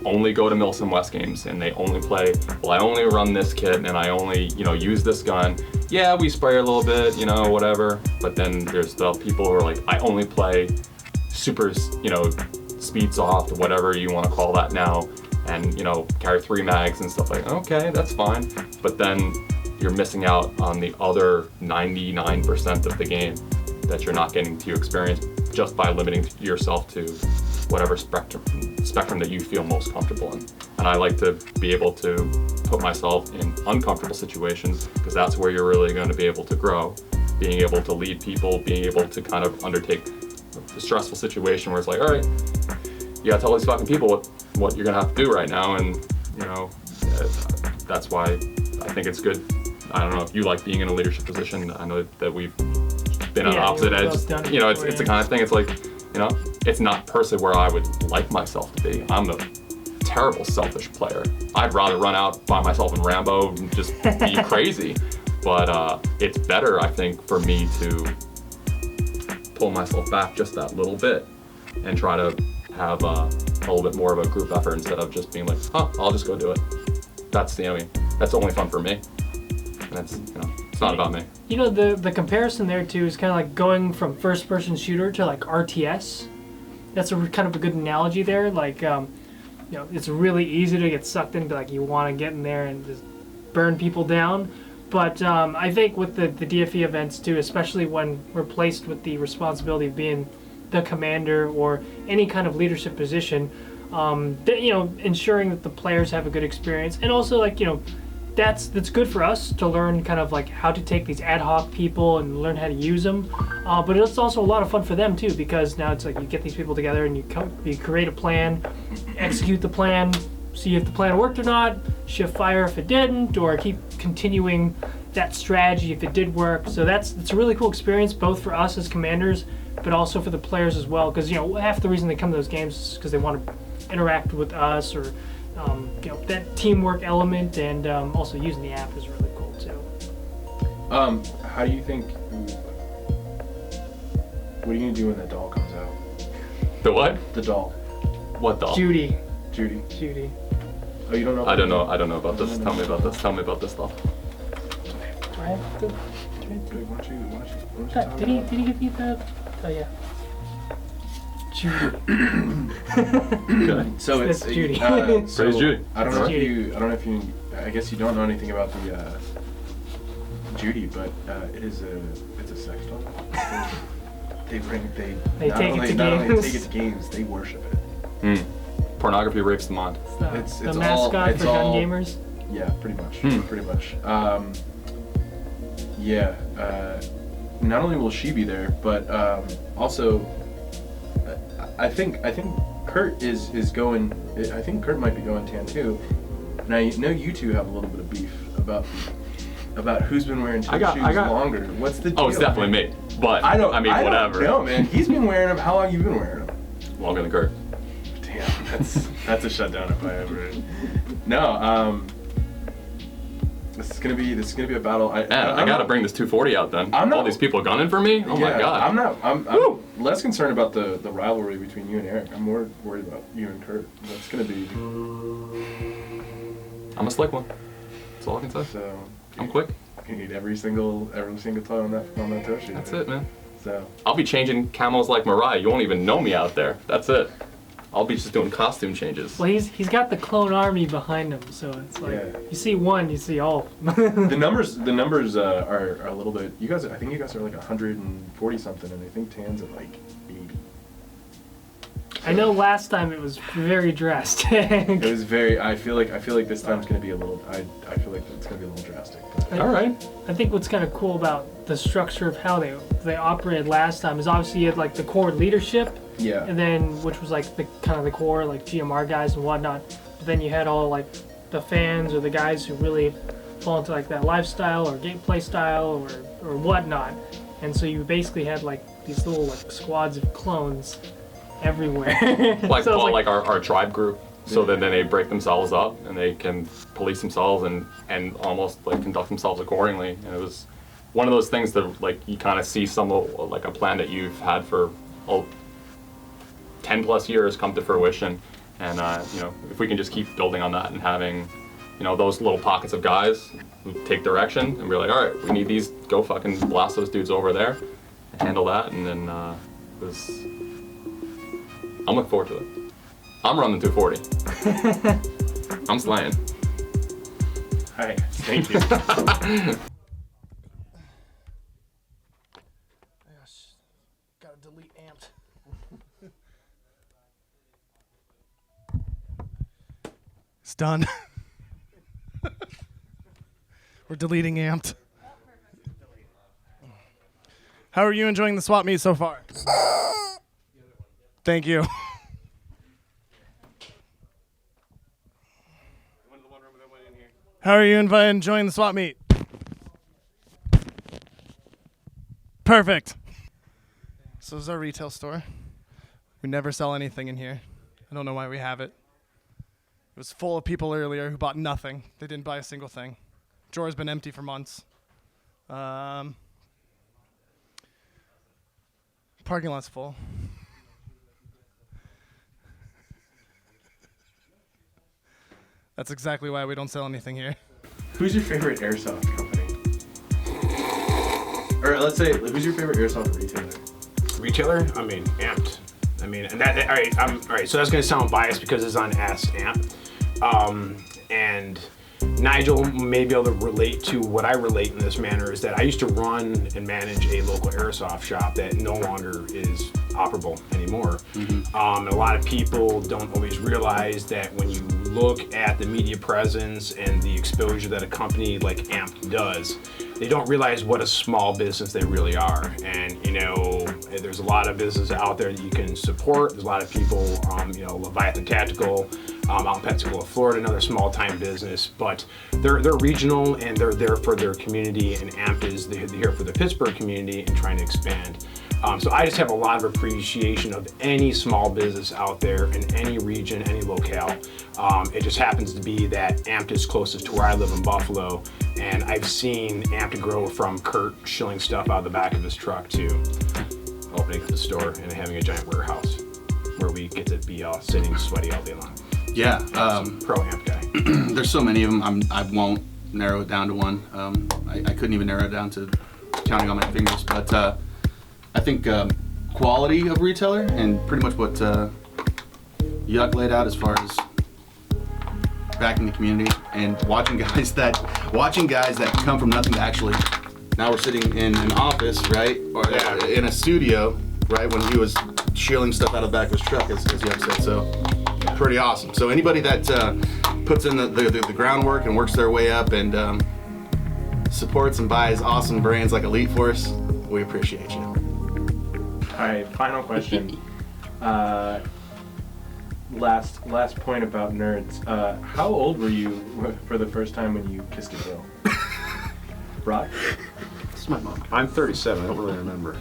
only go to Milsim West games and they only play, well, I only run this kit and I only use this gun. Yeah, we spray a little bit, whatever. But then there's the people who are like, I only play super speed soft, whatever you want to call that now, and carry 3 mags and stuff like that. Okay, that's fine, but then you're missing out on the other 99% of the game that you're not getting to experience just by limiting yourself to whatever spectrum that you feel most comfortable in. And I like to be able to put myself in uncomfortable situations, because that's where you're really going to be able to grow. Being able to lead people, being able to kind of undertake a stressful situation where it's like, all right, you gotta tell these fucking people what you're gonna have to do right now, and that's why I think it's good. I don't know if you like being in a leadership position. I know that we've been on opposite ends. It's the kind of thing. It's like, it's not personally where I would like myself to be. I'm a terrible selfish player. I'd rather run out by myself in Rambo and just be crazy. but it's better, I think, for me to pull myself back just that little bit and try to have a little bit more of a group effort instead of just being like, I'll just go do it. That's, that's only fun for me. And that's, it's not about me. The comparison there too is kind of like going from first-person shooter to like RTS. That's kind of a good analogy there. Like, it's really easy to get sucked into, like, you want to get in there and just burn people down. But I think with the DFE events too, especially when we're placed with the responsibility of being the commander or any kind of leadership position, ensuring that the players have a good experience, and also like that's good for us to learn kind of like how to take these ad hoc people and learn how to use them. But it's also a lot of fun for them too, because now it's like you get these people together and you create a plan, execute the plan, see if the plan worked or not, shift fire if it didn't, or keep continuing that strategy if it did work. So it's a really cool experience, both for us as commanders, but also for the players as well. Because half the reason they come to those games is because they want to interact with us, or that teamwork element, and also using the app is really cool too. How do you think? What are you gonna do when that doll comes out? The what? The doll. What doll? Judy. Oh, you don't know? I don't know about this. Tell me about this. Tell me about this stuff. Did he give you the? Oh yeah. Judy. Okay. So That's Judy. Praise Judy. I don't know if you. I guess you don't know anything about the Judy, but it's a sex doll. They not only take it to games, they worship it. Pornography rapes the mind. It's the mascot for gun gamers. Yeah, pretty much. Pretty much. Not only will she be there, but also, I think Kurt is going. I think Kurt might be going tan too. Now you two have a little bit of beef about who's been wearing shoes longer. What's the deal? Oh, it's definitely me. But whatever. No, man, he's been wearing them. How long have you been wearing them? Longer than Kurt. Damn, that's a shutdown if I ever. No, this is gonna be a battle. I gotta bring this 240 out then. All these people gunning for me. Oh my god. I'm less concerned about the rivalry between you and Eric. I'm more worried about you and Kurt. That's gonna be. I'm a slick one. That's all I can say. So I'm quick. You need every single toe on that toe shoe. That's it, man. So I'll be changing camos like Mariah. You won't even know me out there. That's it. I'll be just doing costume changes. Well, he's got the clone army behind him, so it's like you see one, you see all. the numbers are a little bit. I think you guys are like 140 something, and I think Tan's at like 80. I know last time it was very drastic. It was very. I feel like this time's gonna be a little. I feel like it's gonna be a little drastic. But. All right. I think what's kind of cool about the structure of how they operated last time is obviously you had like the core leadership. Yeah. And then which was like the kind of the core like GMR guys and whatnot. But then you had all like the fans or the guys who really fall into like that lifestyle or gameplay style or whatnot. And so you basically had like these little like squads of clones everywhere. Like so like our tribe group. So then they break themselves up and they can police themselves and almost like conduct themselves accordingly. And it was one of those things that like you kind of see some of like a plan that you've had for 10 plus years come to fruition. And if we can just keep building on that and having those little pockets of guys who take direction and we're like, all right, we need these, go fucking blast those dudes over there and handle that. And then I'm looking forward to it. I'm running 240. I'm slaying. Hi, thank you. Gotta delete Amped. It's done. We're deleting Amped. How are you enjoying the swap meet so far? Thank you. How are you enjoying the swap meet? Perfect. So this is our retail store. We never sell anything in here. I don't know why we have it. It was full of people earlier who bought nothing. They didn't buy a single thing. Drawer's been empty for months. Parking lot's full. That's exactly why we don't sell anything here. Who's your favorite airsoft company? Or let's say, who's your favorite airsoft retailer? Retailer? I mean, Amped. I mean, and that. All right. All right. So that's gonna sound biased because it's on Ask Amp, and Nigel may be able to relate to what I relate in this manner is that I used to run and manage a local airsoft shop that no longer is operable anymore. And a lot of people don't always realize that when you look at the media presence and the exposure that a company like Amped does, they don't realize what a small business they really are. And you know, there's a lot of businesses out there that you can support. There's a lot of people, you know, Leviathan Tactical, out in Pensacola, Florida, another small-time business, but they're regional and they're there for their community. And Amped is they're here for the Pittsburgh community and trying to expand. So I just have a lot of appreciation of any small business out there in any region, any locale. It just happens to be that Amped is closest to where I live in Buffalo, and I've seen Amped grow from Kurt shilling stuff out of the back of his truck to opening up the store and having a giant warehouse where we get to be all sitting sweaty all day long. Yeah, pro Amp guy. There's so many of them. I won't narrow it down to one. I couldn't even narrow it down to counting on my fingers. But I think quality of retailer and pretty much what Yuck laid out as far as backing the community and watching guys that come from nothing to actually. Now we're sitting in an office, right, or in a studio, right, when he was shielding stuff out of the back of his truck, as Yuck said. So. Pretty awesome. So anybody that puts in the groundwork and works their way up and supports and buys awesome brands like Elite Force, we appreciate you. All right, final question. Last point about nerds. How old were you for the first time when you kissed a girl? Rod? This is my mom. I'm 37. I don't really remember.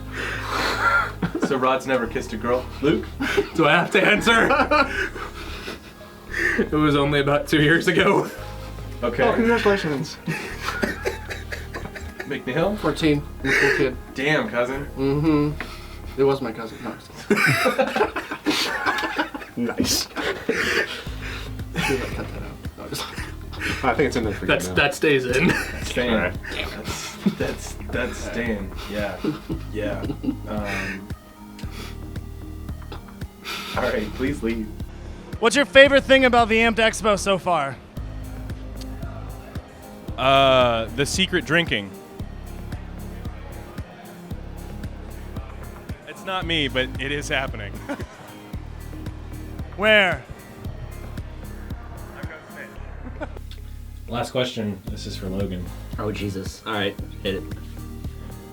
So Rod's never kissed a girl. Luke? Do I have to answer? It was only about 2 years ago. Okay. Oh, congratulations. McNeil? 14. I'm a cool kid. Damn, cousin. Mm-hmm. It was my cousin. No, nice. Cut that out. No, I think it's in there for you now. That stays in. That's staying. All right. That's staying. Yeah. Yeah. All right, please leave. What's your favorite thing about the Amped Expo so far? The secret drinking. It's not me, but it is happening. Where? Last question. This is for Logan. Oh, Jesus. All right, hit it.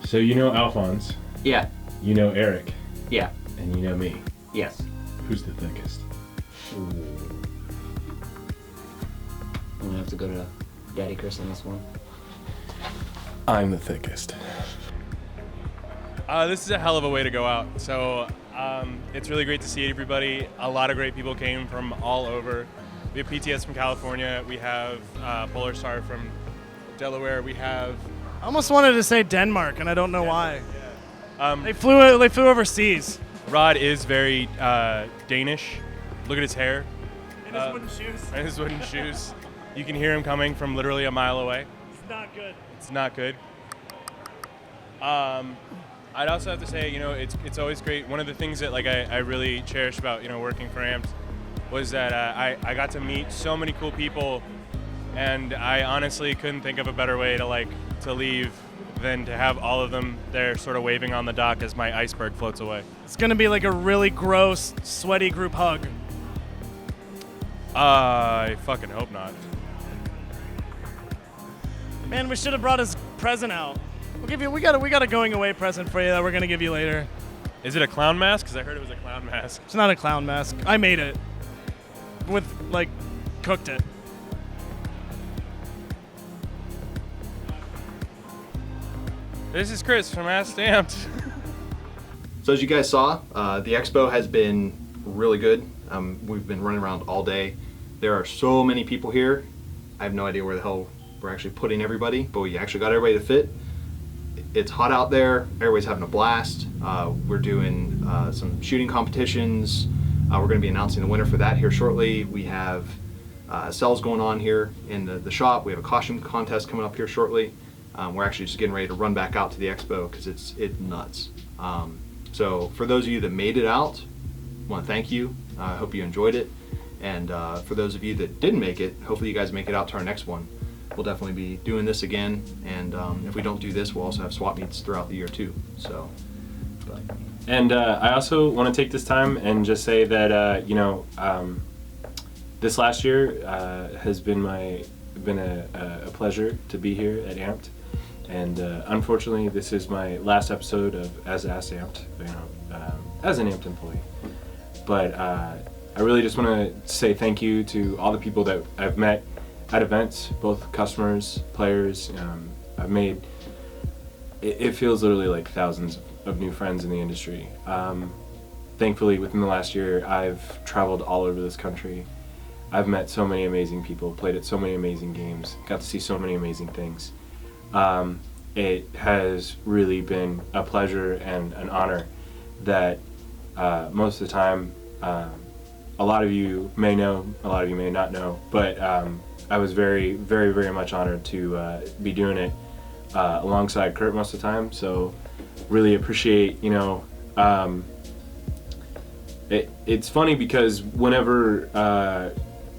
So you know Alphonse. Yeah. You know Eric. Yeah. And you know me. Yes. Who's the thickest? Ooh. I'm gonna have to go to Daddy Chris on this one. I'm the thickest. This is a hell of a way to go out. So it's really great to see everybody. A lot of great people came from all over. We have PTS from California. We have Polar Star from Delaware. We have. I almost wanted to say Denmark, and I don't know why. Yeah. They flew overseas. Rod is very Danish. Look at his hair. And his wooden shoes. And his wooden shoes. You can hear him coming from literally a mile away. It's not good. It's not good. I'd also have to say, you know, it's always great. One of the things that like I really cherish about, you know, working for Amped was that I got to meet so many cool people, and I honestly couldn't think of a better way to leave than to have all of them there sort of waving on the dock as my iceberg floats away. It's gonna be like a really gross, sweaty group hug. I fucking hope not. Man, we should have brought his present out. We got a going away present for you that we're gonna give you later. Is it a clown mask? Because I heard it was a clown mask. It's not a clown mask. I made it. Cooked it. This is Chris from Ask Amped. So as you guys saw, the expo has been really good. We've been running around all day. There are so many people here. I have no idea where the hell we're actually putting everybody, but we actually got everybody to fit. it's hot out there. Everybody's having a blast. We're doing some shooting competitions. We're going to be announcing the winner for that here shortly. We have sales going on here in the shop. We have a costume contest coming up here shortly. We're actually just getting ready to run back out to the expo because it's nuts. So for those of you that made it out, I want to thank you. I hope you enjoyed it. And for those of you that didn't make it, hopefully you guys make it out to our next one. We'll definitely be doing this again. And if we don't do this, we'll also have swap meets throughout the year too. So, but. And I also want to take this time and just say that this last year has been a pleasure to be here at Amped, and unfortunately, this is my last episode of as Amped, as an Amped employee. But I really just want to say thank you to all the people that I've met at events, both customers, players. I've made it feels literally like thousands of new friends in the industry. Thankfully, within the last year, I've traveled all over this country. I've met so many amazing people, played at so many amazing games, got to see so many amazing things. It has really been a pleasure and an honor that most of the time, a lot of you may know, a lot of you may not know, but I was very, very, very much honored to be doing it alongside Kurt most of the time. So really appreciate, it's funny because whenever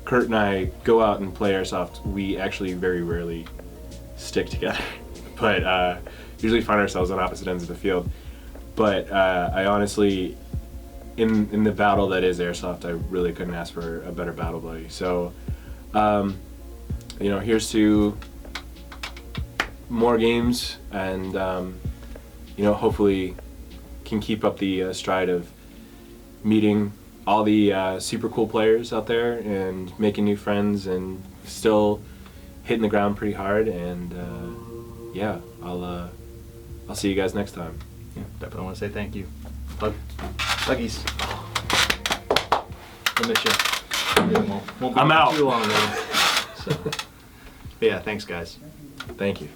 Kurt and I go out and play Airsoft, we actually very rarely stick together, but usually find ourselves on opposite ends of the field. But I honestly, in the battle that is Airsoft, I really couldn't ask for a better battle buddy. So, here's to more games, and hopefully can keep up the stride of meeting all the super cool players out there and making new friends and still hitting the ground pretty hard. And I'll see you guys next time. Yeah, definitely want to say thank you. Huggies. I miss you. Won't be I'm out. too long though. So, yeah, thanks guys. Thank you.